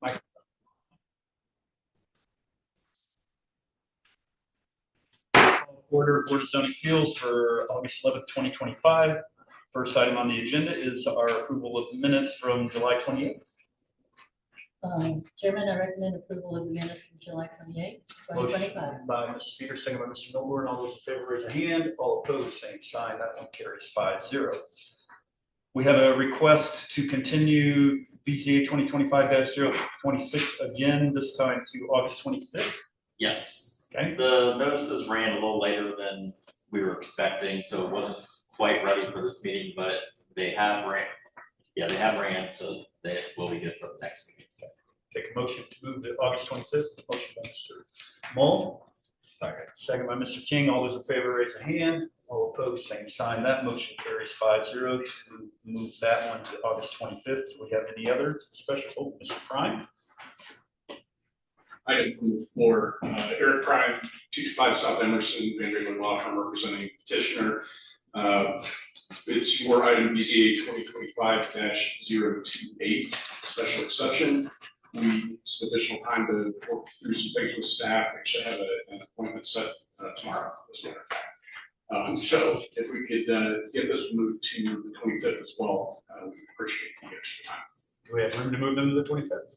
Mike. Order Board of Zoning Appeals for August 11th, 2025. First item on the agenda is our approval of minutes from July 28th. Chairman, I recommend approval of the minutes from July 28th, 2025. Motion by Mrs. Peters, second by Mr. Milburn. All those in favor raise a hand. All opposed, same sign. That one carries 5-0. We have a request to continue BZA 2025-026 again, this time to August 25th. Yes. Okay. The notices ran a little later than we were expecting, so it wasn't quite ready for this meeting, but they have ran. Yeah, they have ran, so they will be good for the next meeting. Okay. Take a motion to move to August 25th. Motion by Mr. Mull. Second by Mr. King. All those in favor raise a hand. All opposed, same sign. That motion carries 5-0 to move that one to August 25th. Do we have any other special? Oh, Mr. Prime. Item from the floor, Eric Prime, 225 South Emerson, Van Draven Law Firm, representing petitioner. It's your item BZA 2025-028, special exception. We need some additional time to work through some things with staff. We should have an appointment set tomorrow, as a matter of fact. So if we could get this moved to the 25th as well, we appreciate the extra time. Do we have room to move them to the 25th?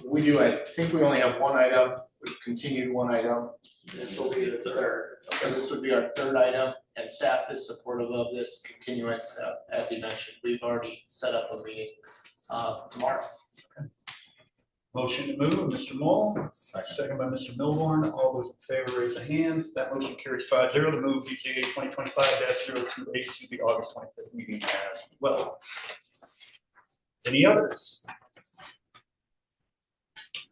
We do. I think we only have one item. We've continued one item. This will be the third. So this would be our third item, and staff is supportive of this continuance. As you mentioned, we've already set up a meeting tomorrow. Okay. Motion to move, Mr. Mull. Second by Mr. Milborn. All those in favor raise a hand. That motion carries 5-0 to move BZA 2025-028 to the August 25th meeting as well. Any others?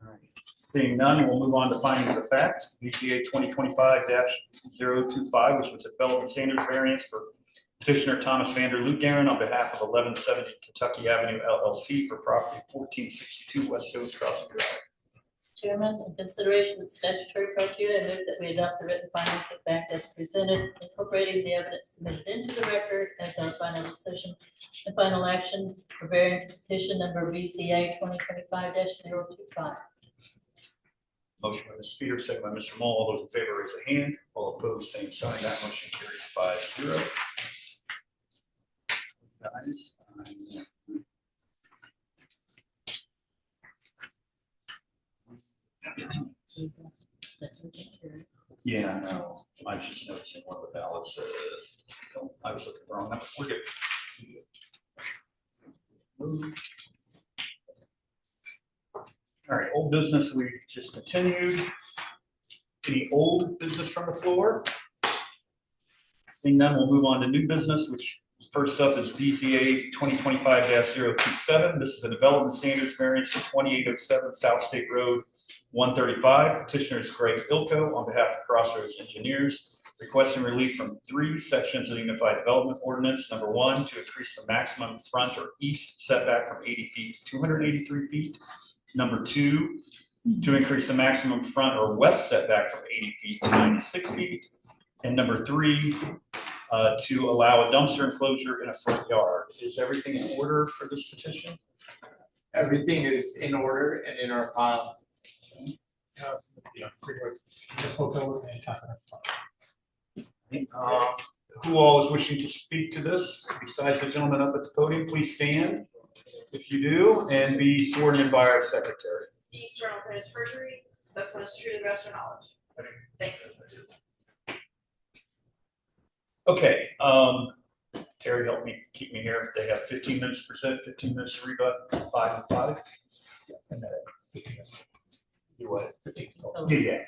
All right. Seeing none, we'll move on to findings of fact. BZA 2025-025, which was a development standards variance for petitioner Thomas Vander Lutgaren on behalf of 1170 Kentucky Avenue LLC for property 1462 West Hills Crossing Drive. Chairman, in consideration of statutory criteria, I move that we adopt the written findings of fact as presented, incorporating the evidence submitted into the record as our final decision and final action for variance petition number BZA 2025-025. Motion by Ms. Peters, second by Mr. Mull. All those in favor raise a hand. All opposed, same sign. That motion carries 5-0. Guys, yeah, I know. I was just noticing one of the ballots. I was looking wrong. We're good. All right, old business we just continued. Any old business from the floor? Seeing none, we'll move on to new business, which first up is BZA 2025-027. This is a development standards variance for 2807 South State Road 135. Petitioner is Greg Ilko on behalf of Crossroads Engineers, requesting relief from 3 sections of the Unified Development Ordinance. Number 1, to increase the maximum front or east setback from 80 feet to 283 feet. Number 2, to increase the maximum front or west setback from 80 feet to 96 feet. And number 3, to allow a dumpster enclosure in a front yard. Is everything in order for this petition? Everything is in order and in our file. Who all is wishing to speak to this besides the gentleman up at the podium? Please stand if you do and be sworn in by our secretary. D. Sterling for his perjury. That's what is true to the best of knowledge. Thanks. Okay, Terry, help me, keep me here. They have 15 minutes to present, 15 minutes to rebut, 5 and 5. And 15 minutes. You what? 15. Yeah.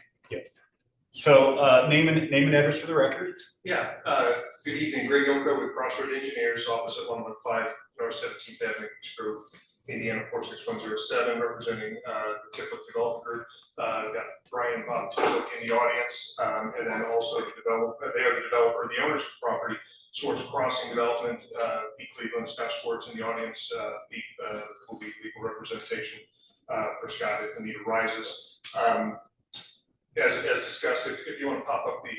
So name and address for the record. Yeah, good evening, Greg Ilko with Crossroads Engineers, office at 115 North 17th Avenue, Grove, Indiana 46107, representing the Tippler Development Group. We've got Brian and Bob Tippler in the audience, and then also they are the developer, the owners of the property, Swartz Crossing Development, Pete Cleveland, Scott Swartz in the audience. Pete will be legal representation for Scott if the need arises. As discussed, if you want to pop up the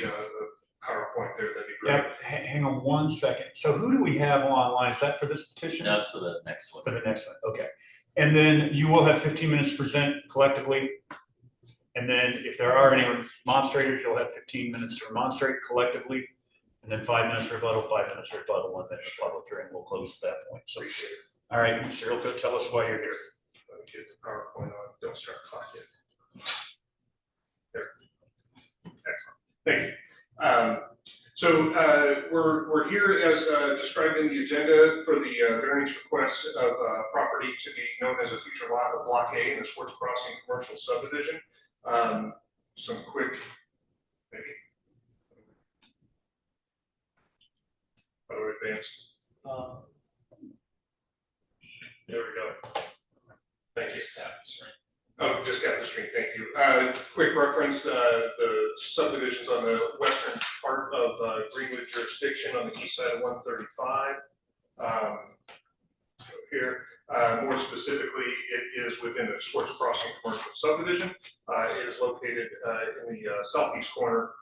PowerPoint there, that'd be great. Yep. Hang on one second. So who do we have online? Is that for this petition? That's for the next one. For the next one. Okay. And then you will have 15 minutes to present collectively. And then if there are any remonstrators, you'll have 15 minutes to remonstrate collectively. And then 5 minutes for rebuttal, 5 minutes for rebuttal, and then the public hearing will close at that point. So, all right, Mr. Ilka, tell us why you're here. Let me get the PowerPoint on, don't start the clock yet. There. Excellent, thank you. We're here as described in the agenda for the variance request of property to be known as a future lot of Block A in the Schwartz Crossing Commercial Subdivision. Some quick, maybe. How do I advance? There we go. Thank you. Oh, just got the screen, thank you. Quick reference, the subdivisions on the western part of Greenwood jurisdiction on the east side of 135. Here, more specifically, it is within the Schwartz Crossing Commercial Subdivision. It is located in the southeast corner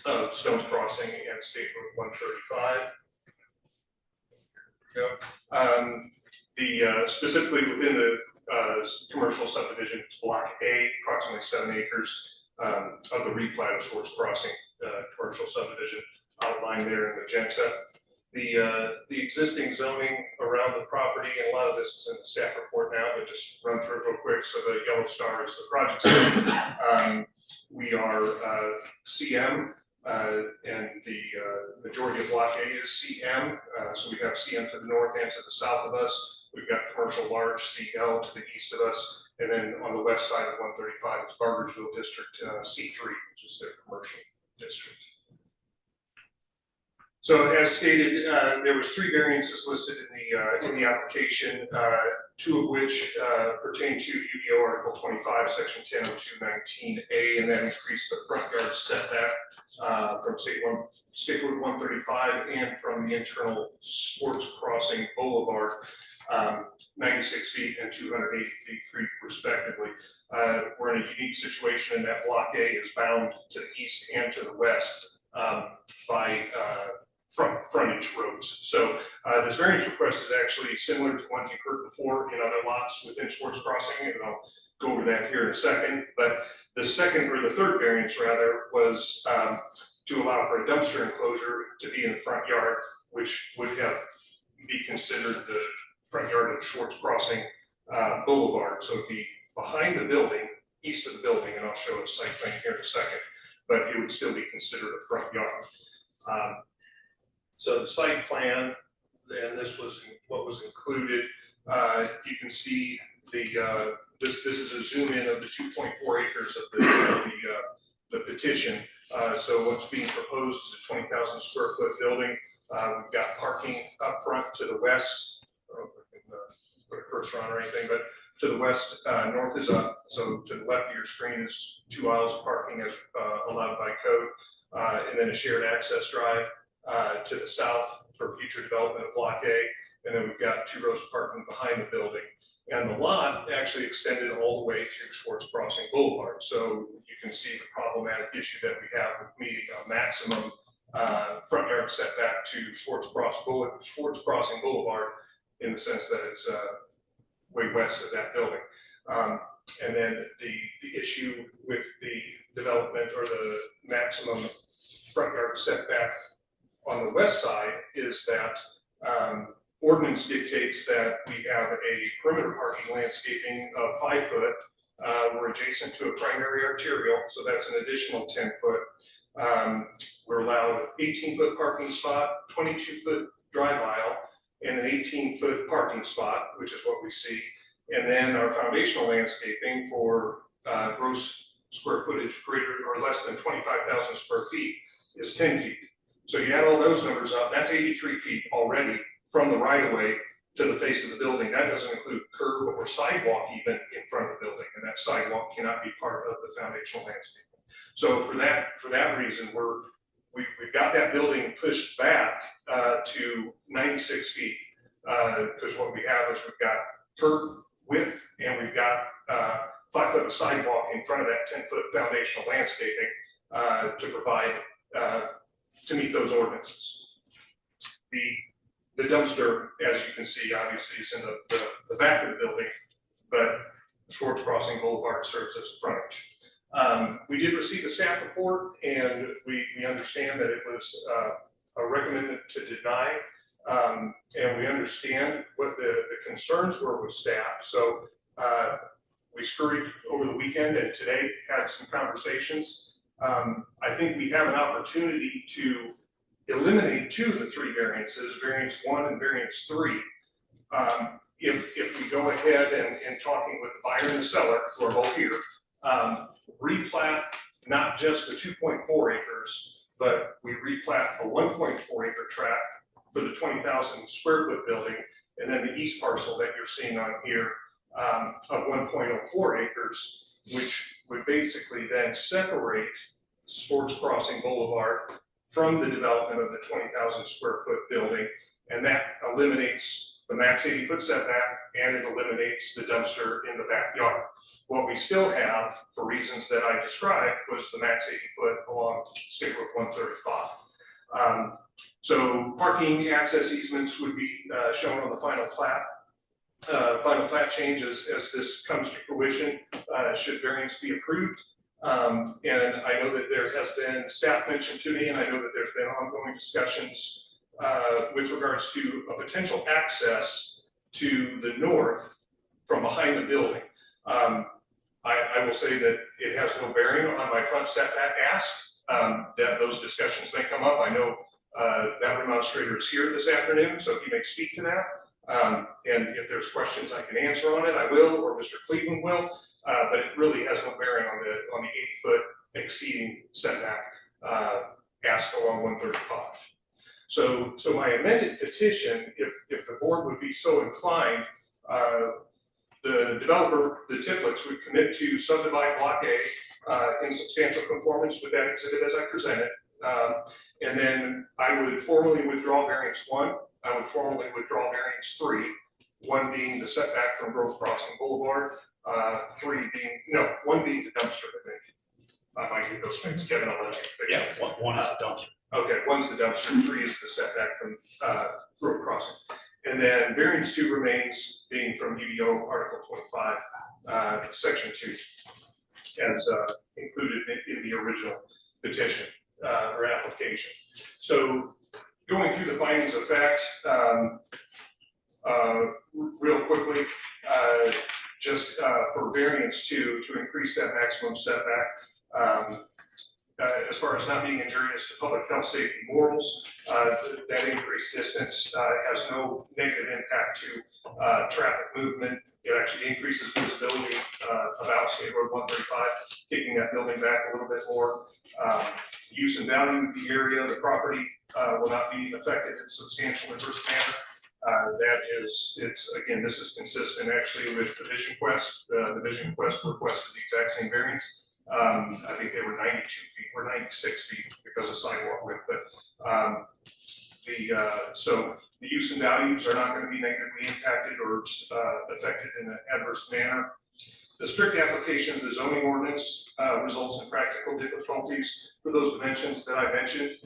of Stones Crossing and State Road 135. Specifically within the commercial subdivision, it's Block A, approximately 7 acres of the replat of Schwartz Crossing commercial subdivision outlined there in magenta. The existing zoning around the property, and a lot of this is in the staff report now, but just run through it real quick. So the yellow star is the project zone. We are CM, and the majority of Block A is CM. So we have CM to the north and to the south of us. We've got commercial large CL to the east of us. And then on the west side of 135 is Bargersville District C3, which is their commercial district. So as stated, there was 3 variances listed in the application, 2 of which pertain to UDO Article 25, Section 100219A, and that increased the front yard setback from State Road 135 and from the internal Schwartz Crossing Boulevard, 96 feet and 280 feet respectively. We're in a unique situation in that Block A is bound to the east and to the west by frontage roads. So this variance request is actually similar to ones you've heard before in other lots within Schwartz Crossing, and I'll go over that here in a second. But the third variance rather was to allow for a dumpster enclosure to be in the front yard, which would be considered the front yard of Schwartz Crossing Boulevard. So it'd be behind the building, east of the building, and I'll show a site plan here in a second, but it would still be considered a front yard. So the site plan, and this was what was included. You can see this is a zoom in of the 2.4 acres of the petition. So what's being proposed is a 20,000 square foot building. We've got parking up front to the west. I don't know if I can put a cursor on or anything, but to the west, north is up. So to the left of your screen is 2 aisles of parking as allowed by code, and then a shared access drive to the south for future development of Block A. And then we've got 2 rows of parking behind the building. And the lot actually extended all the way to Schwartz Crossing Boulevard. So you can see the problematic issue that we have with meeting a maximum front yard setback to Schwartz Crossing Boulevard, in the sense that it's way west of that building. And then the issue with the development or the maximum front yard setback on the west side is that ordinance dictates that we have a perimeter parking landscaping of 5 foot. We're adjacent to a primary arterial, so that's an additional 10 foot. We're allowed 18-foot parking spot, 22-foot drive aisle, and an 18-foot parking spot, which is what we see. And then our foundational landscaping for gross square footage greater or less than 25,000 square feet is 10 feet. So you add all those numbers up, that's 83 feet already from the right-of-way to the face of the building. That doesn't include curb or sidewalk even in front of the building, and that sidewalk cannot be part of the foundational landscaping. So for that reason, we've got that building pushed back to 96 feet, because what we have is we've got curb width and we've got 5 foot of sidewalk in front of that 10-foot foundational landscaping to provide to meet those ordinances. The dumpster, as you can see, obviously is in the back of the building. but Schwartz Crossing Boulevard serves as a frontage. We did receive a staff report, and we understand that it was a recommended to deny, and we understand what the concerns were with staff. So we scurried over the weekend and today had some conversations. I think we have an opportunity to eliminate 2 of the 3 variances, variance 1 and variance 3. If we go ahead and talking with the buyer and the seller, who are both here, replat not just the 2.4 acres, but we replat a 1.4 acre tract for the 20,000 square foot building, and then the east parcel that you're seeing on here of 1.04 acres, which would basically then separate Schwartz Crossing Boulevard from the development of the 20,000 square foot building, and that eliminates the max 80-foot setback, and it eliminates the dumpster in the backyard. What we still have, for reasons that I described, was the max 80-foot along State Road 135. So parking access easements would be shown on the final plat. Final plat change as this comes to fruition, should variance be approved. And I know that there has been staff mentioned to me, and I know that there's been ongoing discussions with regards to a potential access to the north from behind the building. I will say that it has no bearing on my front setback ask, that those discussions may come up. I know that remonstrator is here this afternoon, so he may speak to that. And if there's questions I can answer on it, I will, or Mr. Cleveland will, but it really has no bearing on the 80-foot exceeding setback asked along 135. So my amended petition, if the board would be so inclined, the developer, the Tiplets, would commit to subdivide Block A in substantial conformance with that exhibit as I presented. And then I would formally withdraw variance 1. I would formally withdraw variance 3. 1 being the setback from Grove Crossing Boulevard, 1 being the dumpster, I think. I might get those things, Kevin, I'll let you fix Yeah, it. one is the dumpster. Okay, 1's the dumpster, 3 is the setback from Grove Crossing. And then variance 2 remains being from UDO Article 25, Section 2, as included in the original petition or application. So going through the findings of fact, real quickly, just for variance 2 to increase that maximum setback, as far as not being injurious to public health, safety, morals, that increased distance has no negative impact to traffic movement. It actually increases visibility about State Road 135, taking that building back a little bit more. Use and value of the area, the property will not be affected in substantial adverse manner. Again, this is consistent actually with the Vision Quest. The Vision Quest requested the exact same variance. I think they were 92 feet, we're 96 feet because of sidewalk width, but so the use and values are not going to be negatively impacted or affected in an adverse manner. The strict application of the zoning ordinance results in practical difficulties for those dimensions that I mentioned,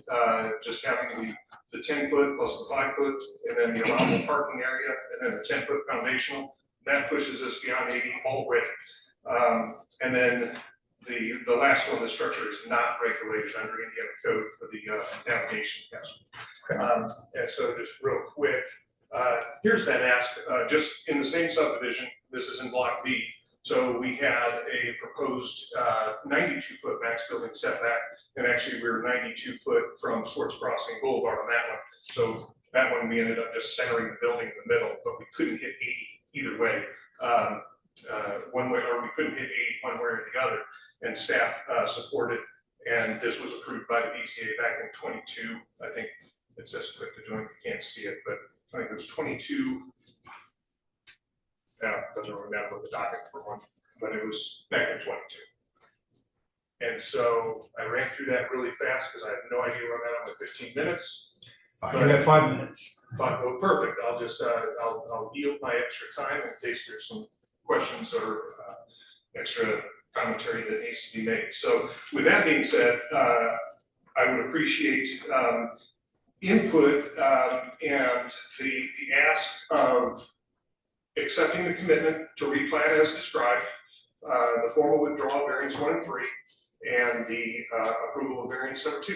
just having the 10-foot plus the 5-foot, and then the allowable parking area, and then the 10-foot foundational. That pushes us beyond 80 already. And then the last one, the structure is not regulated under Indiana code for the navigation test. And so just real quick, here's that ask, just in the same subdivision, this is in Block B. So we had a proposed 92-foot max building setback, and actually we were 92 foot from Schwartz Crossing Boulevard on that one. So that one we ended up just centering the building in the middle, but we couldn't hit 80 either way. One way, or we couldn't hit 80 one way or the other, and staff supported, and this was approved by the BZA back in 22. I think it says click to join, you can't see it, but I think it was 22. Yeah, doesn't really matter what the docket for one, but it was back in 22. And so I ran through that really fast because I have no idea where I'm at with 15 minutes. You have 5 minutes. But, well, perfect. I'll just I'll yield my extra time in case there's some questions or extra commentary that needs to be made. So with that being said, I would appreciate input and the ask of accepting the commitment to replat as described, the formal withdrawal of variance 1 and 3, and the approval of variance number 2.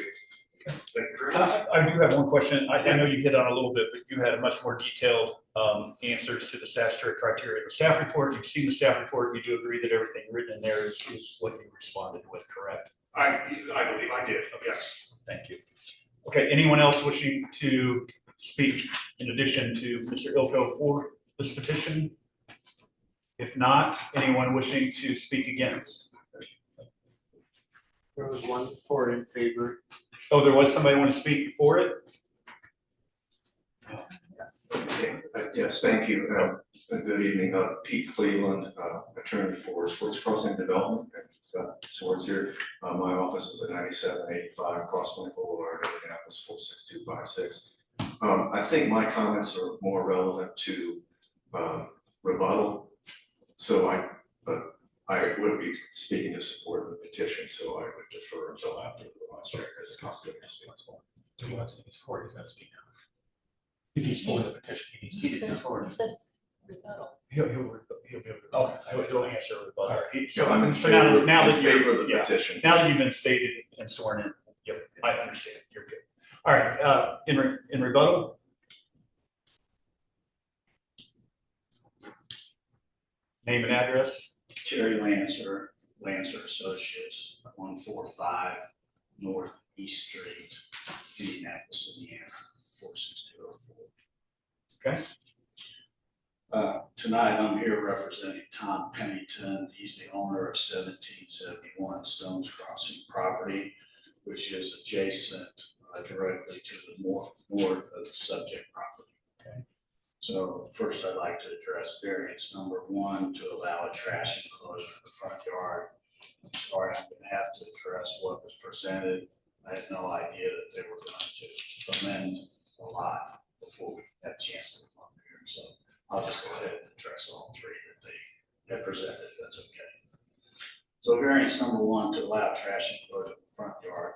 Thank you very much. I do have one question. I know you hit on it a little bit, but you had a much more detailed answers to the statutory criteria. The staff report, you've seen the staff report, you do agree that everything written in there is what you responded with, correct? I believe I did, yes. Thank you. Okay, anyone else wishing to speak in addition to Mr. Ilko for this petition? If not, anyone wishing to speak against? There was one for in favor. Oh, there was somebody want to speak for it? Yes, thank you. Good evening. Pete Cleveland, attorney for Sports Crossing Development. Swords here. My office is at 9785 Crosspoint Boulevard, Indianapolis 46256. I think my comments are more relevant to rebuttal. So I would be speaking to support the petition, so I would defer until after the last check as a constituent. Do you want to speak for? He's going to speak now. If he's for the petition, he needs to speak before. He said rebuttal. He'll be able to. Okay. He'll answer rebuttal. All right. So, So I'm in so now favor, that in you're- favor of the yeah. petition. Now that you've been stated and sworn in, yep, I understand. You're good. All right, in rebuttal? Name and address? Terry Lancer, Lancer Associates, 145 North East Street, Indianapolis, Indiana, 46204. Okay. Tonight, I'm here representing Tom Pennington. He's the owner of 1771 Stones Crossing property, which is adjacent directly to the north of the subject property. Okay. So first, I'd like to address variance number 1 to allow a trash enclosure in the front yard. I'm sorry, I'm going to have to address what was presented. I had no idea that they were going to amend a lot before we had a chance to come up here. So I'll just go ahead and address all 3 that they had presented, if that's okay. So variance number 1 to allow trash enclosure in the front yard.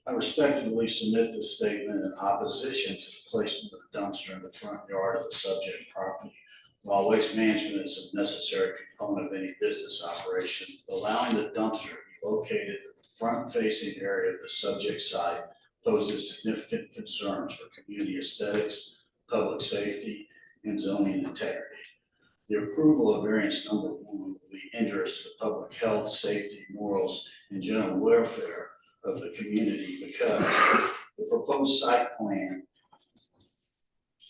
I respectfully submit this statement in opposition to the placement of a dumpster in the front yard of the subject property. While waste management is a necessary component of any business operation, allowing the dumpster to be located in the front-facing area of the subject site poses significant concerns for community aesthetics, public safety, and zoning integrity. The approval of variance number 1 will be injurious to the public health, safety, morals, and general welfare of the community because the proposed site plan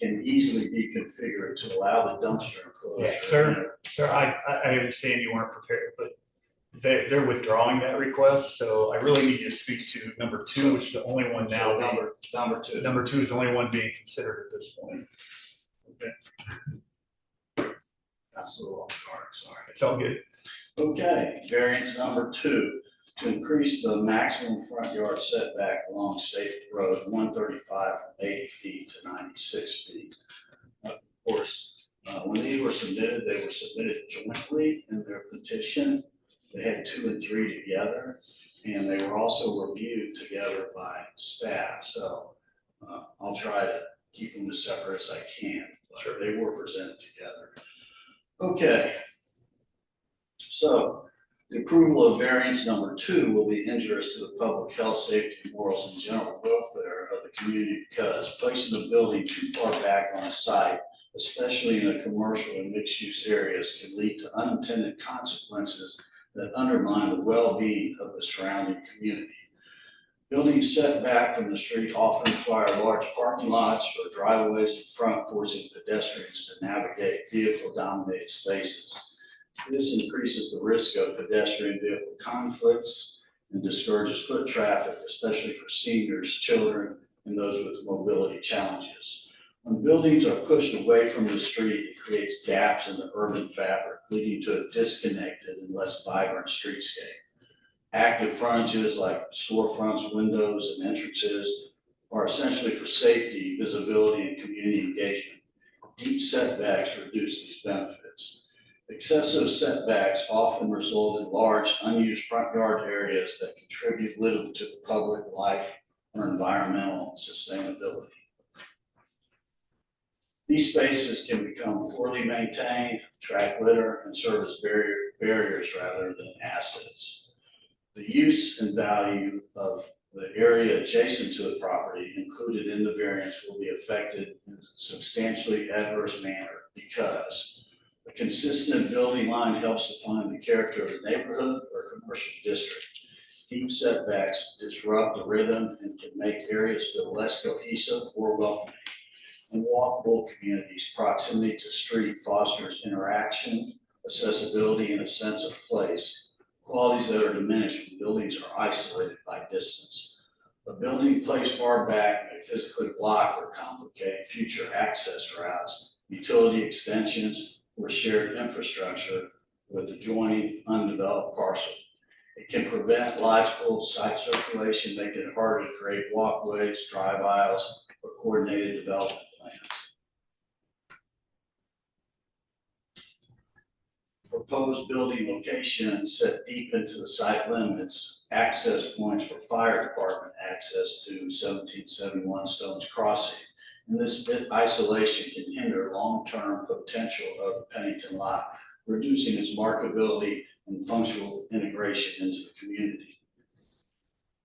can easily be configured to allow the dumpster enclosure. Yeah, sir, I understand you weren't prepared, but they're withdrawing that request, so I really need you to speak to number 2, which is the only one now. Number 2. Number 2 is the only one being considered at this point. That's a little off guard, sorry. It's all good. Okay, variance number 2, to increase the maximum front yard setback along State Road 135 from 80 feet to 96 feet. Of course, when these were submitted, they were submitted jointly in their petition. They had 2 and 3 together, and they were also reviewed together by staff. So I'll try to keep them as separate as I can, but they were presented together. Okay. So the approval of variance number 2 will be injurious to the public health, safety, morals, and general welfare of the community because placing the building too far back on a site, especially in a commercial and mixed-use areas, can lead to unintended consequences that undermine the well-being of the surrounding community. Buildings set back from the street often require large parking lots or driveways in front, forcing pedestrians to navigate vehicle-dominated spaces. This increases the risk of pedestrian vehicle conflicts and discourages foot traffic, especially for seniors, children, and those with mobility challenges. When buildings are pushed away from the street, it creates gaps in the urban fabric, leading to a disconnected and less vibrant streetscape. Active frontages like storefronts, windows, and entrances are essentially for safety, visibility, and community engagement. Deep setbacks reduce these benefits. Excessive setbacks often result in large, unused front yard areas that contribute little to the public life or environmental sustainability. These spaces can become poorly maintained, attract litter, and serve as barriers rather than assets. The use and value of the area adjacent to the property included in the variance will be affected in a substantially adverse manner because a consistent building line helps define the character of the neighborhood or commercial district. Deep setbacks disrupt the rhythm and can make areas feel less cohesive or welcoming. In walkable communities, proximity to street fosters interaction, accessibility, and a sense of place, qualities that are diminished when buildings are isolated by distance. A building placed far back may physically block or complicate future access routes, utility extensions, or shared infrastructure with adjoining undeveloped parcel. It can prevent logical site circulation, making it harder to create walkways, drive aisles, or coordinated development plans. Proposed building location set deep into the site limits, access points for fire department access to 1771 Stones Crossing. And this isolation can hinder long-term potential of the Pennington lot, reducing its marketability and functional integration into the community.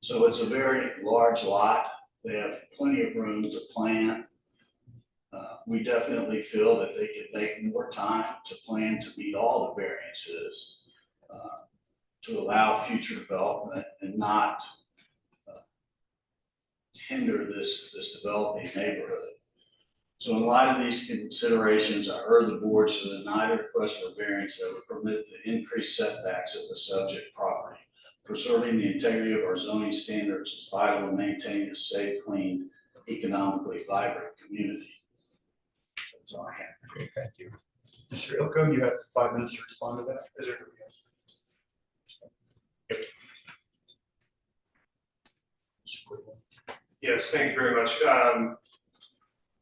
So it's a very large lot. They have plenty of room to plan. We definitely feel that they could make more time to plan to meet all the variances to allow future development and not hinder this developing neighborhood. So in light of these considerations, I urge the board to deny the request for variance that would permit the increased setbacks of the subject property. Preserving the integrity of our zoning standards is vital to maintain a safe, clean, economically vibrant community. That's all I have. Okay, thank you. Mr. Ilko, you have 5 minutes to respond to that. Is there anybody else? Yep. Mr. Cleveland. Yes, thank you very much.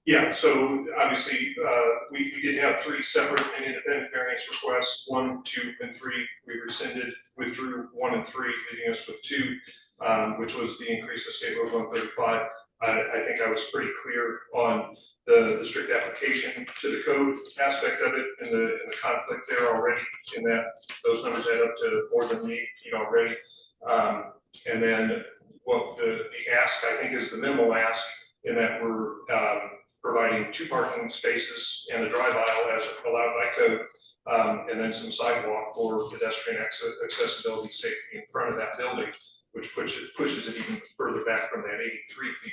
Yeah, so obviously, we did have 3 separate and independent variance requests, 1, 2, and 3. We rescinded, withdrew 1 and 3, leaving us with 2, which was the increase of State Road 135. I think I was pretty clear on the strict application to the code aspect of it and the conflict there already, in that those numbers add up to more than the 8 feet already. And then what the ask, I think, is the minimal ask, in that we're providing 2 parking spaces and a drive aisle as allowed by code, and then some sidewalk for pedestrian accessibility safety in front of that building, which pushes it even further back from that 83 feet.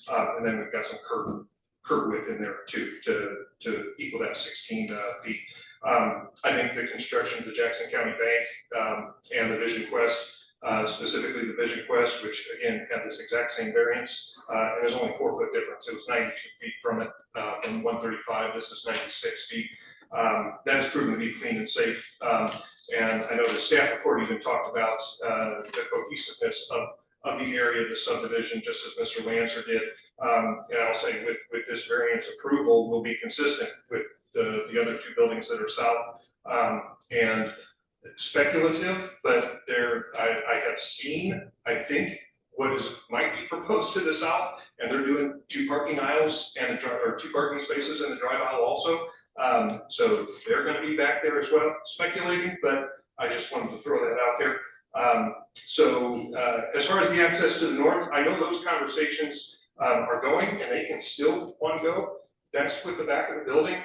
And then we've got some curb width in there too, to equal that 16 feet. I think the construction of the Jackson County Bank and the Vision Quest, specifically the Vision Quest, which again had this exact same variance, and there's only 4 foot difference. It was 92 feet from it, from 135. This is 96 feet. That has proven to be clean and safe. And I know the staff report even talked about the cohesiveness of the area of the subdivision, just as Mr. Lancer did. And I'll say with this variance approval, will be consistent with the other 2 buildings that are south. And speculative, but I have seen, I think, what might be proposed to the south, and they're doing 2 parking aisles and 2 parking spaces in the drive aisle also. So they're going to be back there as well, speculating, but I just wanted to throw that out there. As far as the access to the north, I know those conversations are going, and they can still want to go. That's with the back of the building.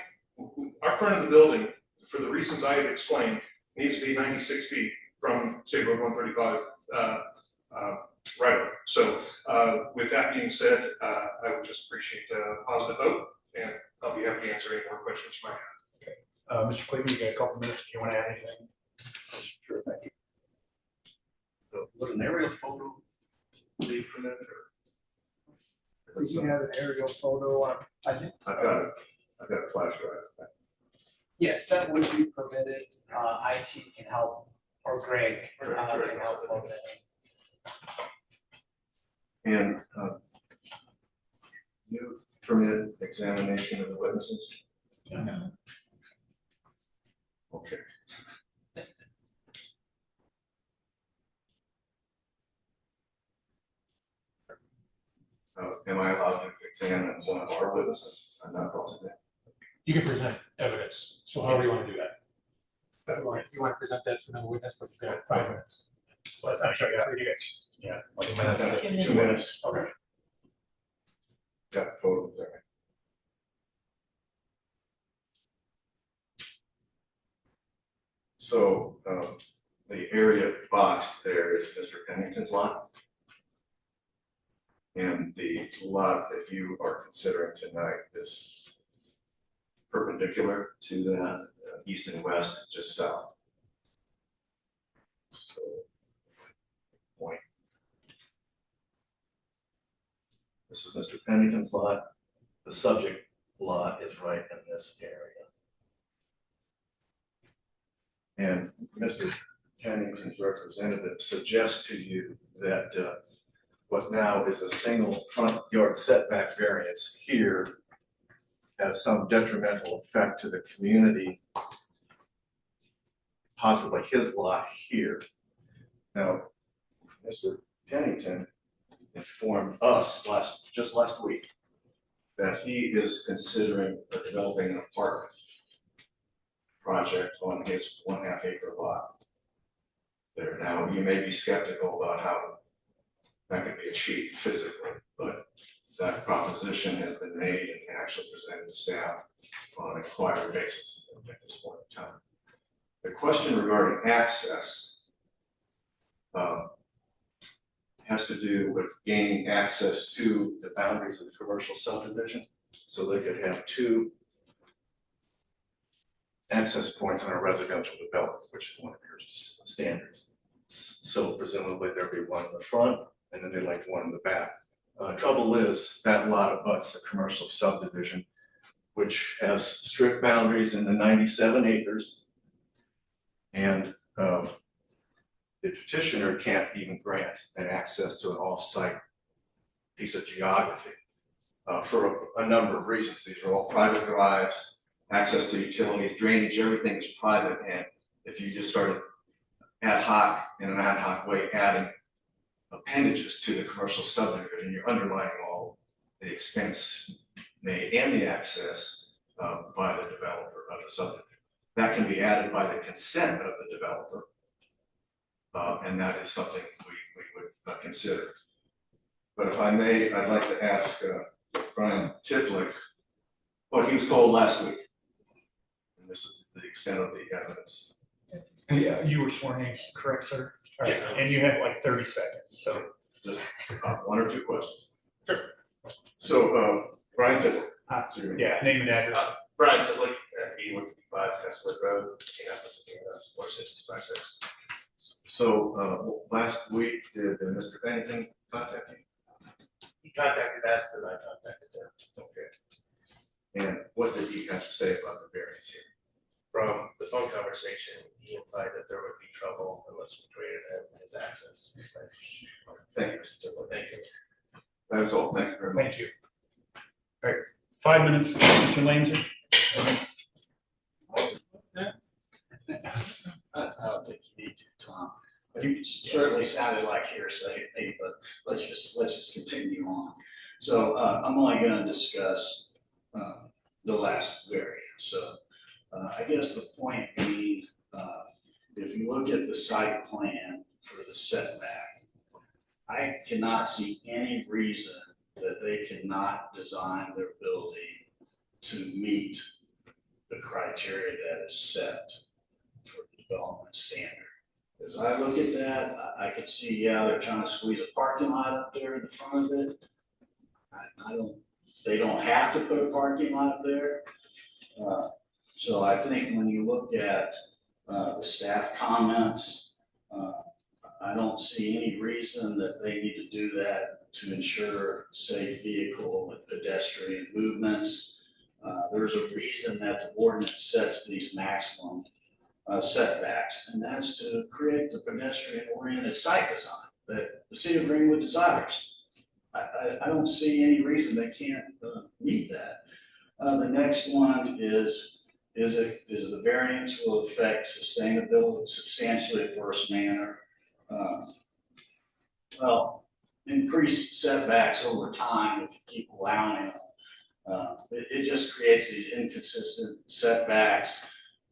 Our front of the building, for the reasons I have explained, needs to be 96 feet from State Road 135 right away. So with that being said, I would just appreciate a positive vote, and I'll be happy to answer any more questions you might have. Mr. Cleveland, you got a couple minutes if you want to add anything. Sure, thank you. So, would an aerial photo be permitted, or? You have an aerial photo on, I think. I've got a flash drive. Yes, that would be permitted. IT can help, or Greg can help on that. And you permit examination of the witnesses? No. Okay. Am I allowed to examine one of our witnesses? I'm not possible. You can present evidence, so however you want to do that. If you want to present that to another witness, but you've got 5 minutes. But I'm sorry, 3 minutes. Yeah. 2 minutes. 2 minutes. Okay. Got photos there. So, the area boxed there is Mr. Pennington's lot. And the lot that you are considering tonight is perpendicular to that, east and west, just south. So, point. This is Mr. Pennington's lot. The subject lot is right in this area. And Mr. Pennington's representative suggests to you that what now is a single front yard setback variance here has some detrimental effect to the community, possibly his lot here. Now, Mr. Pennington informed us just last week that he is considering developing an apartment project on his 1/2 acre lot there. Now, you may be skeptical about how that can be achieved physically, but that proposition has been made and actually presented to staff on an inquiry basis at this point in time. The question regarding access has to do with gaining access to the boundaries of the commercial subdivision, so they could have 2 access points on a residential development, which is one of your standards. So presumably there'd be one in the front and then they'd like one in the back. Trouble is that lot abuts the commercial subdivision, which has strict boundaries in the 97 acres. And the petitioner can't even grant an access to an off-site piece of geography for a number of reasons. These are all private drives. Access to utilities, drainage, everything is private, and if you just started in an ad hoc way, adding appendages to the commercial subdivision, you're undermining all the expense made and the access by the developer of the subdivision. That can be added by the consent of the developer, and that is something we would consider. But if I may, I'd like to ask Brian Tiplick what he was told last week. This is the extent of the evidence. Yeah, you were sworn in, correct, sir? All right, Yes. and you have like 30 seconds, so. Just 1 or 2 questions. Sure. So, Brian Tippler. Yeah, name and address. Brian Tilley, 8155 Castlewood Road, Indianapolis, Indiana, 46256. So, last week, did Mr. Pennington contact you? He contacted us and I contacted him. Okay. And what did he have to say about the variance here? From the phone conversation, he implied that there would be trouble unless we granted him his access. Thank you, Mr. Tippler. Thank you. That was all. Thank you very much. Thank you. All right, 5 minutes, Mr. Lanzer. I don't think you need to, Tom. You certainly sounded like hearsay, but let's just continue on. So I'm only going to discuss the last variance. So I guess the point being, if you look at the site plan for the setback, I cannot see any reason that they cannot design their building to meet the criteria that is set for the development standard. As I look at that, I can see, yeah, they're trying to squeeze a parking lot up there in the front of it. They don't have to put a parking lot up there. So I think when you look at the staff comments, I don't see any reason that they need to do that to ensure safe vehicle and pedestrian movements. There's a reason that the ordinance sets these maximum setbacks, and that's to create the pedestrian-oriented site design that the city of Greenwood desires. I don't see any reason they can't meet that. The next one is the variance will affect sustainability in substantially adverse manner. Well, increase setbacks over time if you keep allowing them. It just creates these inconsistent setbacks.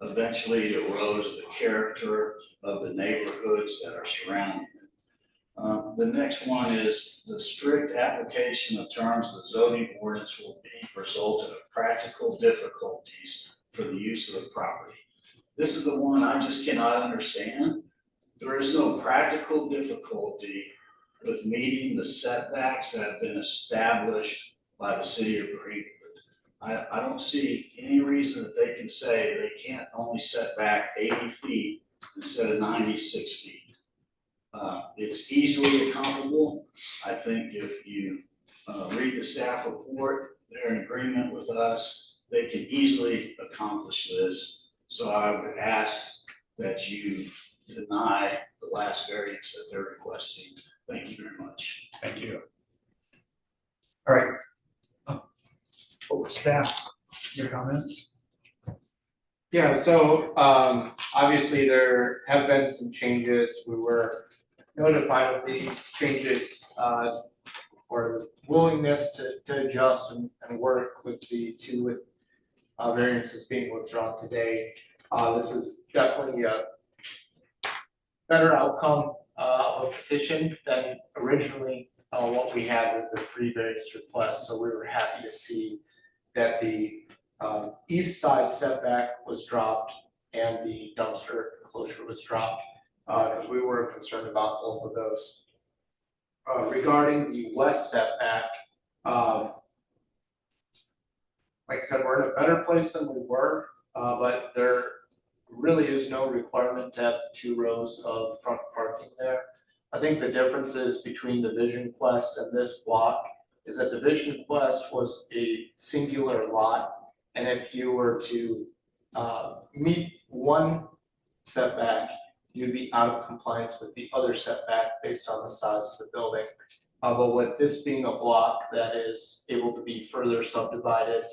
Eventually it erodes the character of the neighborhoods that are surrounding it. The next one is the strict application of terms of the zoning ordinance will result in practical difficulties for the use of the property. This is the one I just cannot understand. There is no practical difficulty with meeting the setbacks that have been established by the city of Greenwood. I don't see any reason that they can say they can't only set back 80 feet instead of 96 feet. It's easily accountable. I think if you read the staff report, they're in agreement with us. They can easily accomplish this. So I would ask that you deny the last variance that they're requesting. Thank you very much. Thank you. All right. Staff, your comments? Yeah, so obviously there have been some changes. We were notified of these changes for the willingness to adjust and work with the two variances being withdrawn today. This is definitely a better outcome of a petition than originally what we had with the 3 variance requests. So we were happy to see that the east side setback was dropped and the dumpster enclosure was dropped, because we were concerned about both of those. Regarding the west setback, like I said, we're in a better place than we were, but there really is no requirement to have 2 rows of front parking there. I think the differences between the Vision Quest and this block is that the Vision Quest was a singular lot, and if you were to meet one setback, you'd be out of compliance with the other setback based on the size of the building. But with this being a block that is able to be further subdivided,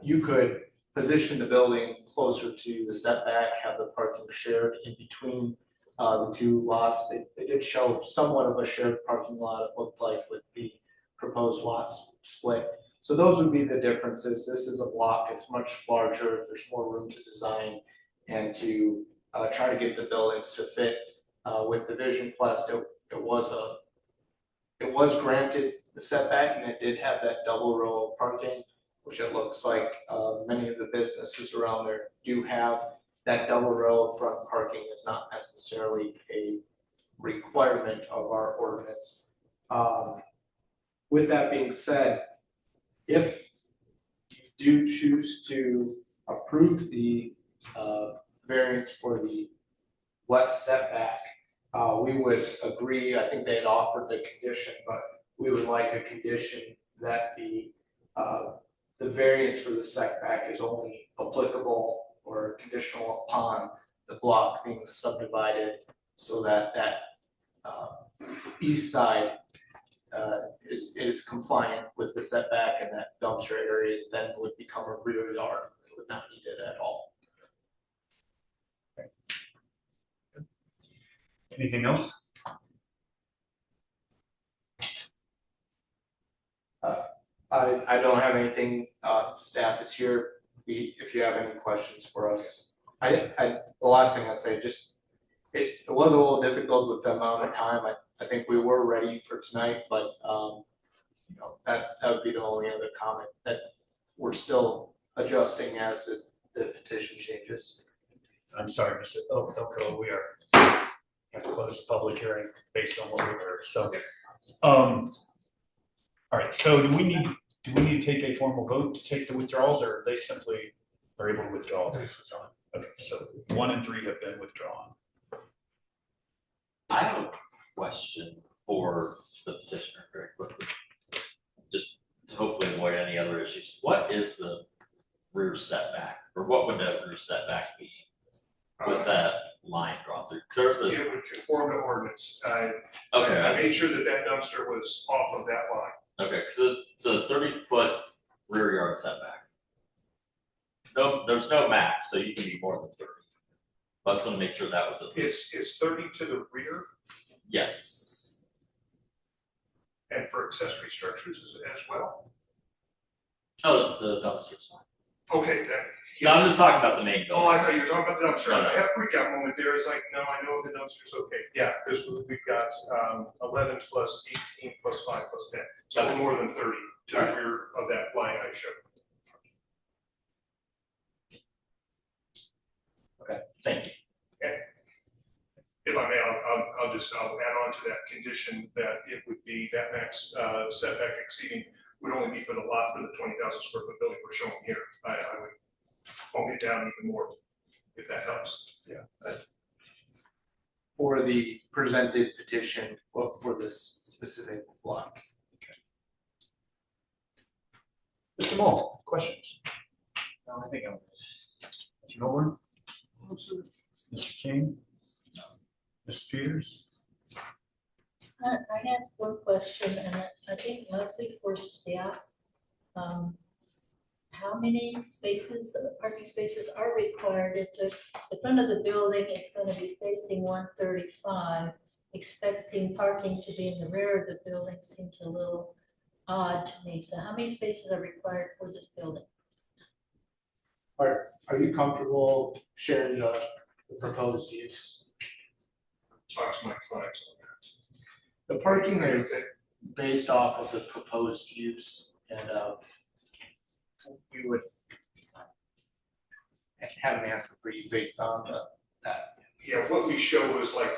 you could position the building closer to the setback, have the parking shared in between the 2 lots. They did show somewhat of a shared parking lot, it looked like, with the proposed lots split. So those would be the differences. This is a block, it's much larger, there's more room to design and to try to get the buildings to fit. With the Vision Quest, it was granted the setback, and it did have that double row of parking, which it looks like many of the businesses around there do have. That double row of front parking is not necessarily a requirement of our ordinance. With that being said, if you do choose to approve the variance for the west setback, we would agree. I think they had offered the condition, but we would like a condition that the variance for the setback is only applicable or conditional upon the block being subdivided, so that east side is compliant with the setback, and that dumpster area then would become a rear yard. It would not need it at all. Anything else? I don't have anything. Staff is here if you have any questions for us. The last thing I'd say, just it was a little difficult with the amount of time. I think we were ready for tonight, but that would be the only other comment, that we're still adjusting as the petition changes. I'm sorry, Mr. Elko, we are have to close the public hearing based on what we heard. So, all right. So do we need to take a formal vote to take the withdrawals, or they simply are able to withdraw? Okay, so 1 and 3 have been withdrawn. I have a question for the petitioner very quickly, just to hopefully avoid any other issues. What is the rear setback, or what would that rear setback be with that line drawn through? It would conform to ordinance. I Okay, made sure that dumpster was off of that line. okay, so it's a 30-foot rear yard setback. No, there's no max, so you can be more than 30. I was gonna make sure that was a. It's 30 to the rear. Yes. and for accessory structures as well. Oh, the dumpsters. Okay, then. No, I'm just talking about the main Oh, building. I thought you were talking about the dumpster. No, no. I had a freak out moment there. It's like, no, I know the dumpster's okay. Yeah, because we've got 11 plus 18 plus 5 plus 10. So Okay. more than 30 to the All right. rear of that line I showed. Thank you. If I may, I'll add on to that condition that it would be that max setback exceeding would only be for the lot for the 20,000 square foot building we're showing here. I would bump it down even more if that helps. For the presented petition for this specific block. Mr. Moll, questions? No, I think I'm. Mr. Milburn? Mr. King? Mrs. Peters? I have one question, and I think mostly for staff. How many spaces, parking spaces are required if the front of the building is going to be facing 135? Expecting parking to be in the rear of the building seems a little odd to me. So how many spaces are required for this building? Are you comfortable sharing the proposed use? Talk to my clients on that. The parking is based off of the proposed use, and we would have an answer for you based on that. Yeah, what we show was like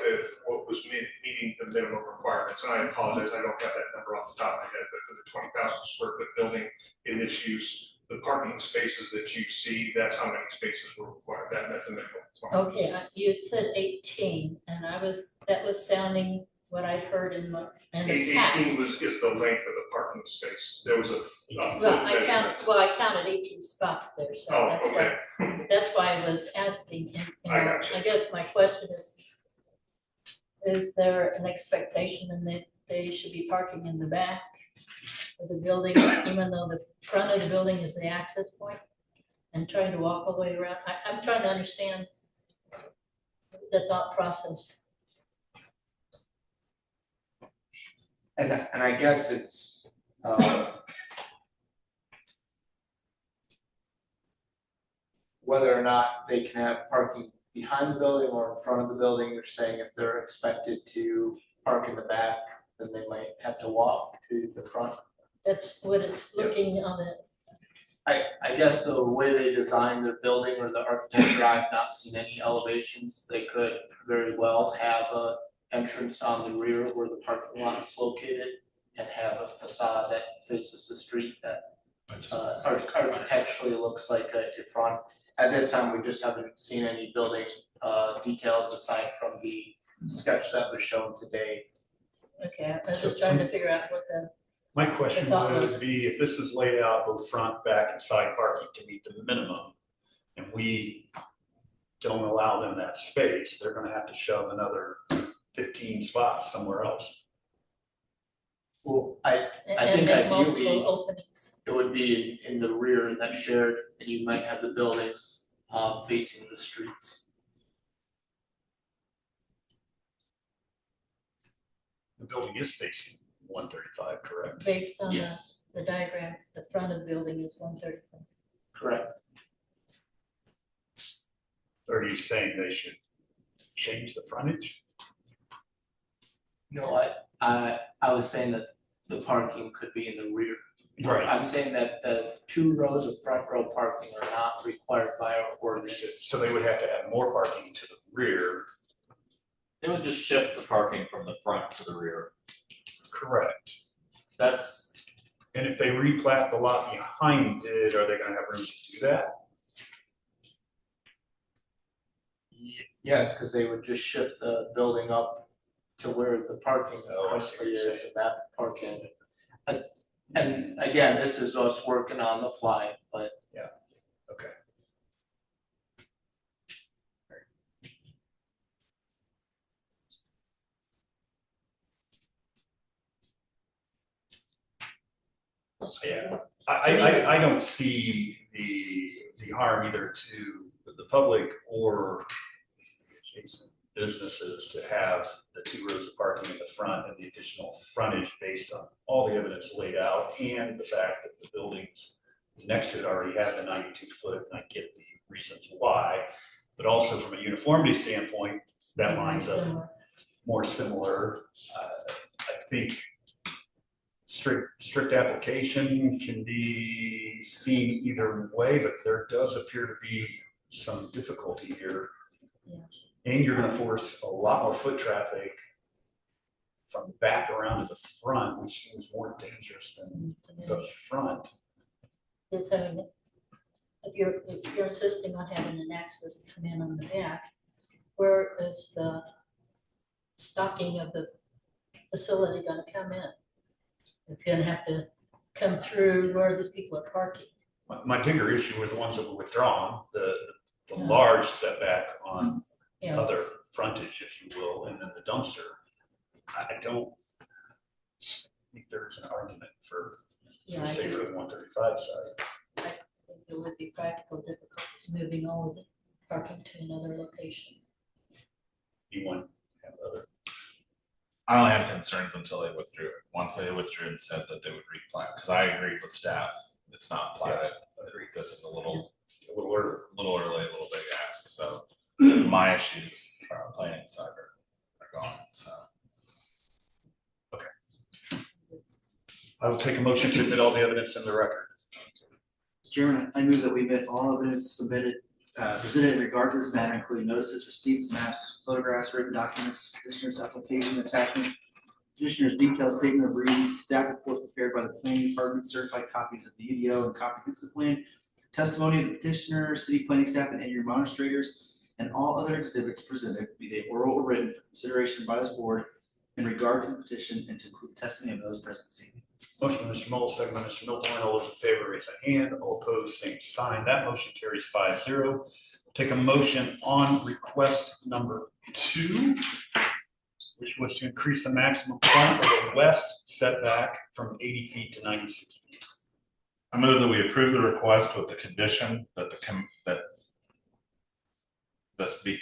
what was meeting the minimum requirements, and I apologize, I don't have that number off the top of my head, but for the 20,000 square foot building in this use, the parking spaces that you see, that's how many spaces were required, that met the minimum. Okay, you had said 18, and that was sounding what I'd heard in the past. 18 is the length of the parking space, there was a. Well, I counted 18 spots there, so Oh, that's okay. why, that's why I was asking. And I got you. I guess my question is there an expectation in that they should be parking in the back of the building, even though the front of the building is the access point, and trying to walk all the way around? I'm trying to understand the thought process. And I guess it's, whether or not they can have parking behind the building or in front of the building. You're saying if they're expected to park in the back, then they might have to walk to the front. That's what it's looking on the, I guess the way they designed their building or the architecture, I've not seen any elevations. They could very well have a entrance on the rear where the parking lot is located and have a facade that faces the street that architecturally looks like a front. At this time, we just haven't seen any building details aside from the sketch that was shown today. okay, I was just trying to figure out what the, My question The thought was- would be, if this is laid out both front, back, and side parking to meet the minimum, and we don't allow them that space, they're gonna have to shove another 15 spots somewhere else. Well, I and think then ideally- multiple openings. it would be in the rear and that's shared, and you might have the buildings facing the streets. The building is facing 135, correct? Based on Yes, the diagram, the front of the building is 135. correct. Or are you saying they should change the frontage? No, I was saying that the parking could be in the rear. Right. I'm saying that the 2 rows of front row parking are not required by our ordinance. So they would have to add more parking to the rear. It would just shift the parking from the front to the rear. Correct. That's, And if they replat the lot behind it, are they gonna have room to do that? Yes, because they would just shift the building up to where the parking Oh, I see what currently you're is saying. and that parking. And again, this is us working on the fly, but Okay. Yeah, I don't see the harm either to the public or adjacent businesses to have the 2 rows of parking in the front and the additional frontage based on all the evidence laid out and the fact that the buildings next to it already have the 92 foot, and I get the reasons why, but also from a uniformity standpoint, that lines up Similar. more similar. I think strict application can be seen either way, but there does appear to be some difficulty here. Yeah. And you're gonna force a lot more foot traffic from the back around to the front, which seems more dangerous than the front. Is having, if you're insisting on having an access to come in on the back, where is the stocking of the facility gonna come in? It's gonna have to come through where these people are parking. My bigger issue were the ones that were withdrawn, the Yeah. large setback on You know, other frontage, if you will, and then the dumpster. I don't think there's an argument for yeah, the I state think road 135 side. there would be practical difficulties moving all of the parking to another location. You want to have other, I only had concerns until they withdrew it. Once they withdrew and said that they would replat, because I agreed with staff, it's not platted. This is a little early, a little big ask, so my issues from planning side are gone, so. I will take a motion to admit all the evidence in the record. Mr. Chairman, I move that we admit all evidence submitted, presented in regard to this matter, including notices, receipts, maps, photographs, written documents, petitioner's application attachment, petitioner's detailed statement of reasons, staff reports prepared by the planning department, certified copies of the UDO and comprehensive plan, testimony of the petitioner, city planning staff, and your administrators, and all other exhibits presented, be they oral or written, for consideration by this board in regard to the petition and to include testimony of those present this evening. Motion by Mr. Moll, second by Mr. Milborn. All those in favor, raise a hand. All opposed, same sign. That motion carries 5-0. Take a motion on request number 2, which was to increase the maximum front of the west setback from 80 feet to 96 feet. I move that we approve the request with the condition that that this be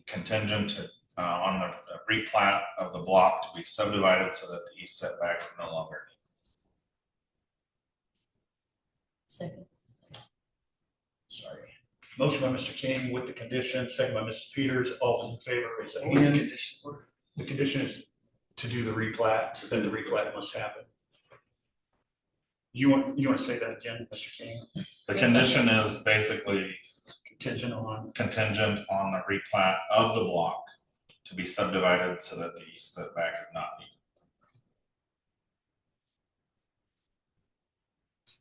contingent on the replat of the block to be subdivided so that the east setback is no longer. Second. Sorry. Motion by Mr. King with the condition, second by Mrs. Peters. All those in favor, raise a hand. The condition is to do the replat, then the replat must happen. You want to say that again, Mr. King? The condition is basically Contingent on, contingent on the replat of the block to be subdivided so that the east setback is not needed.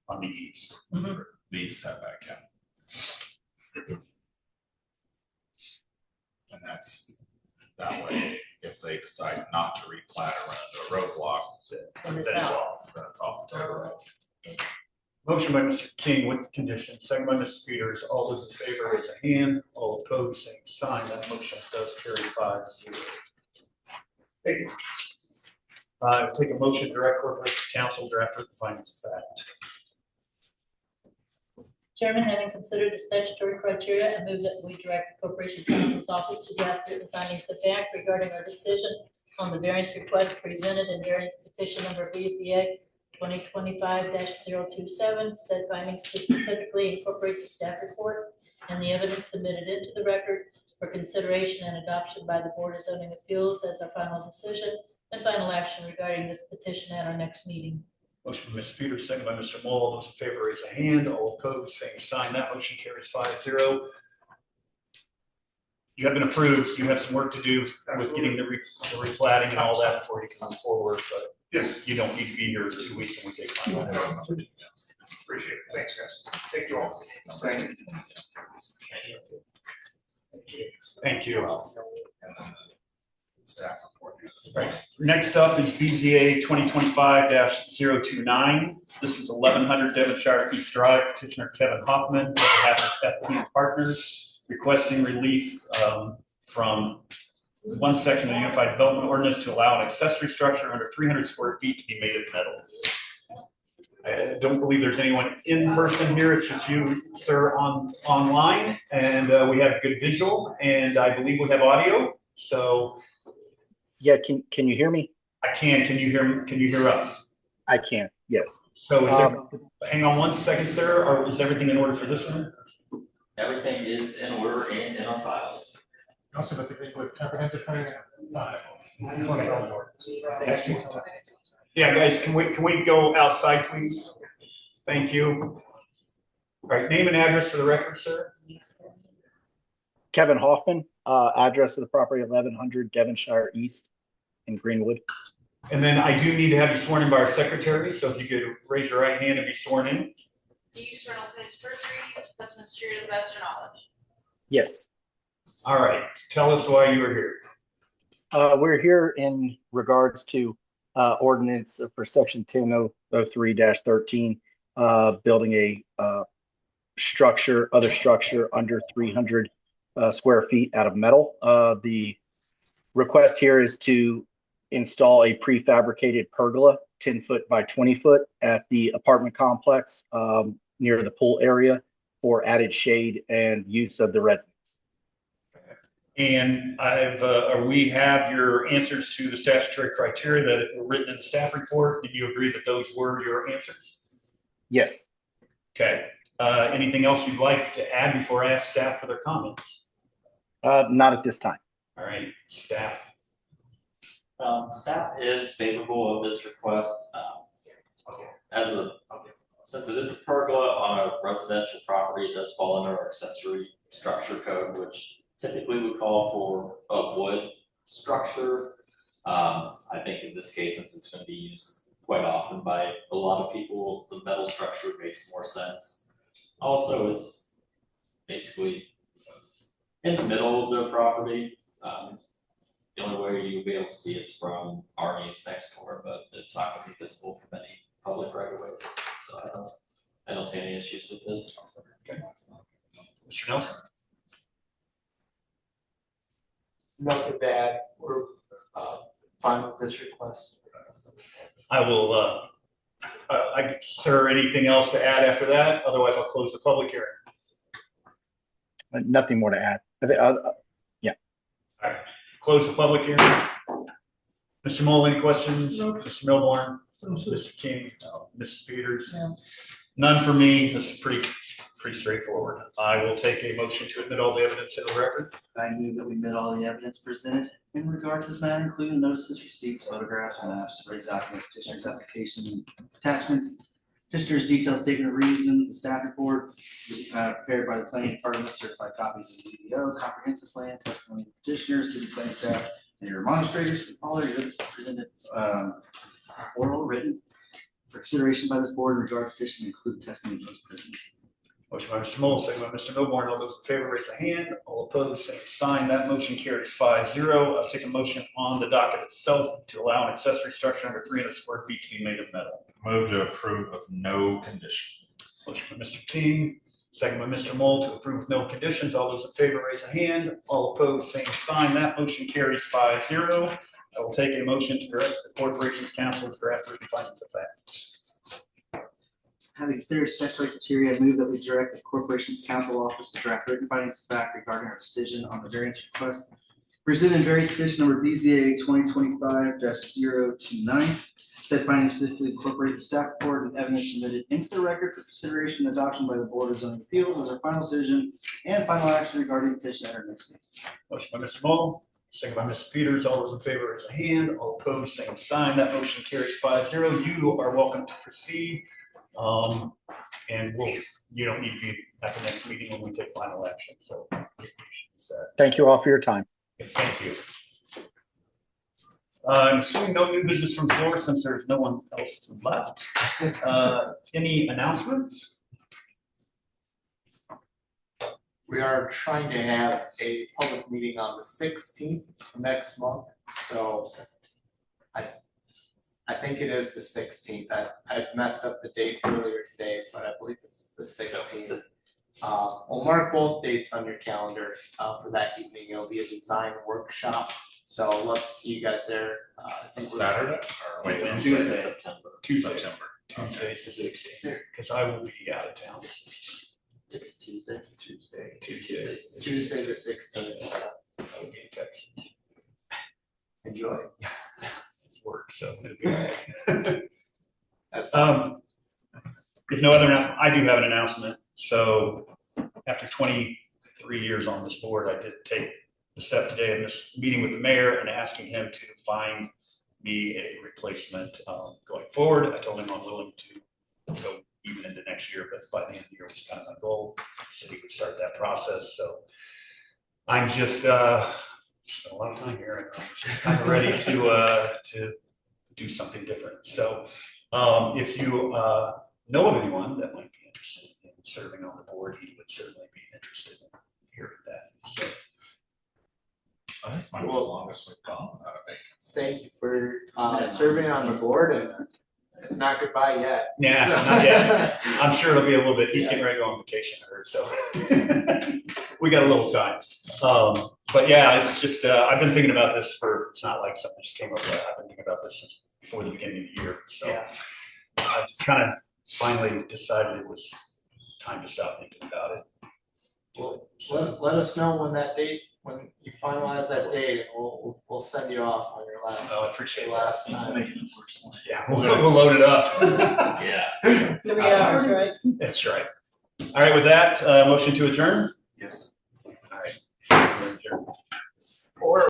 on the east. Mhm. The east setback, yeah. And that's, that way, if they decide not to replat or run into a roadblock, And Then it's it's out. off. then it's off the table. Motion by Mr. King with the condition, second by Mrs. Peters. All those in favor, raise a hand. All opposed, same sign. That motion does carry 5-0. Thank you. Take a motion to direct corporation council draft the findings of fact. Chairman, having considered the statutory criteria, I move that we direct the Corporation Counsel's Office to draft written findings of fact regarding our decision on the variance request presented in variance petition number BZA 2025-027. Said findings to specifically incorporate the staff report and the evidence submitted into the record for consideration and adoption by the Board of Zoning Appeals as our final decision and final action regarding this petition at our next meeting. Motion by Mrs. Peters, second by Mr. Moll. Those in favor, raise a hand. All opposed, same sign. That motion carries 5-0. You have been approved. You have some work to do with getting the replatting and all that before you come forward, but Yes, you don't need to be here in 2 weeks when we take final. appreciate it. Thanks, guys. Thank you all. Thank you. Thank you. And then the staff report. Next up is BZA 2025-029. This is 1100 Devonshire East Drive. Petitioner Kevin Hoffman, on behalf of FP Partners, requesting relief from one section of the Unified Development Ordinance to allow an accessory structure under 300 square feet to be made of metal. I don't believe there's anyone in person here. It's just you, sir, online, and we have good visual, and I believe we have audio. So Yeah, can you hear me? I can. Can you hear us? I can, yes. So is hang on one second, sir, or is everything in order for this one? Everything is in order and in our files. Also, but the comprehensive plan, Yeah, guys, can we go outside, please? Thank you. All right, name and address for the record, sir. Kevin Hoffman, address of the property 1100 Devonshire East in Greenwood. And then I do need to have you sworn in by our secretary, so if you could raise your right hand and be sworn in. Do you swear to commit perjury, testimony is true to the best of your knowledge? Yes. All right, tell us why you are here. We're here in regards to ordinance for section 1003-13, building a other structure under 300 square feet out of metal. The request here is to install a prefabricated pergola, 10 foot by 20 foot at the apartment complex near the pool area for added shade and use of the residents. And we have your answers to the statutory criteria that were written in the staff report. Did you agree that those were your answers? Yes. Okay. Anything else you'd like to add before I ask staff for their comments? Not at this time. All right, staff. Staff is favorable of this request. Since it is a pergola on a residential property, it does fall under our accessory structure code, which typically we call for a wood structure. I think in this case, since it's going to be used quite often by a lot of people, the metal structure makes more sense. Also, it's basically in the middle of the property. The only way you'll be able to see it's from Arnie's next door, but it's not going to be visible from any public right of way. So I don't see any issues with this. Okay. Mr. Nelson. Nothing bad. We're fine with this request. I will, sir, anything else to add after that? Otherwise, I'll close the public hearing. Nothing more to add. Yeah. All right, close the public hearing. Mr. Mull, any questions? No. Mr. Milborn? No, Mr. King? No. Ms. Peters? No. None for me. This is pretty straightforward. I will take a motion to admit all the evidence in the record. I move that we admit all the evidence presented in regard to this matter, including notices, receipts, photographs, maps, written documents, petitioner's application, attachments, petitioner's detailed statement of reasons, the staff report, prepared by the planning department, certified copies of the EDO, comprehensive plan, testimony of petitioners, to the planning staff, and your administrators, all their exhibits presented, oral, written, for consideration by this board in regard to petition, include testimony of those prisoners. Motion by Mr. Mull, second by Mr. Milborn. All those in favor, raise a hand. All opposed, same sign. That motion carries 5-0. I'll take a motion on the docket itself to allow an accessory structure under 300 square feet to be made of metal. Move to approve with no conditions. Motion by Mr. King, second by Mr. Mull to approve with no conditions. All those in favor, raise a hand. All opposed, same sign. That motion carries 5-0. I will take a motion to direct the Corporations Council to draft written findings of fact. Having considered statutory criteria, I move that we direct the Corporations Council Office to draft written findings of fact regarding our decision on the variance request presented in variance petition number BZA 2025-029. Said findings specifically incorporate the staff report and evidence submitted into the record for consideration and adoption by the Board of Zoning Appeals as our final decision and final action regarding petition at our next meeting. Motion by Mr. Mull, second by Mrs. Peters. All those in favor, raise a hand. All opposed, same sign. That motion carries 5-0. You are welcome to proceed. And you don't need to be at the next meeting when we take final action. So Thank you all for your time. thank you. I'm assuming no new business from the floor since there's no one else left. Any announcements? We are trying to have a public meeting on the 16th next month, so I think it is the 16th. I messed up the date earlier today, but I believe it's the 16th. We'll mark both dates on your calendar for that evening. It'll be a design workshop, so I'd love to see you guys there. Saturday or wait, It's Tuesday? September. September. Tuesday the 16th, because I will be out of town. It's Tuesday. Tuesday the 16th. I will be in Texas. Enjoy. Work, so it'll be all right. That's If no other announcement, I do have an announcement. So after 23 years on this board, I did take the step today in this meeting with the mayor and asking him to find me a replacement going forward. I told him I'm willing to go even into next year, but by the end of the year was kind of my goal. So he would start that process. So I'm just spent a lot of time here and I'm just kind of ready to do something different. So if you know of anyone that might be interested in serving on the board, he would certainly be interested in hearing that. So This might be the longest we've gone without a vacancy. Thank you for serving on the board, and it's not goodbye yet. yeah, not yet. I'm sure it'll be a little bit. He's getting ready to go on vacation, I heard, so we got a little time. But yeah, it's just I've been thinking about this it's not like something just came up. I've been thinking about this since before the beginning of the year. So I just kind of finally decided it was time to stop thinking about it. Well, let us know when you finalize that date, and we'll send you off on your last. Oh, I appreciate your that. last time. Yeah, we'll load it up. Yeah. 3 hours, right? That's right. All right, with that, motion to adjourn. Yes.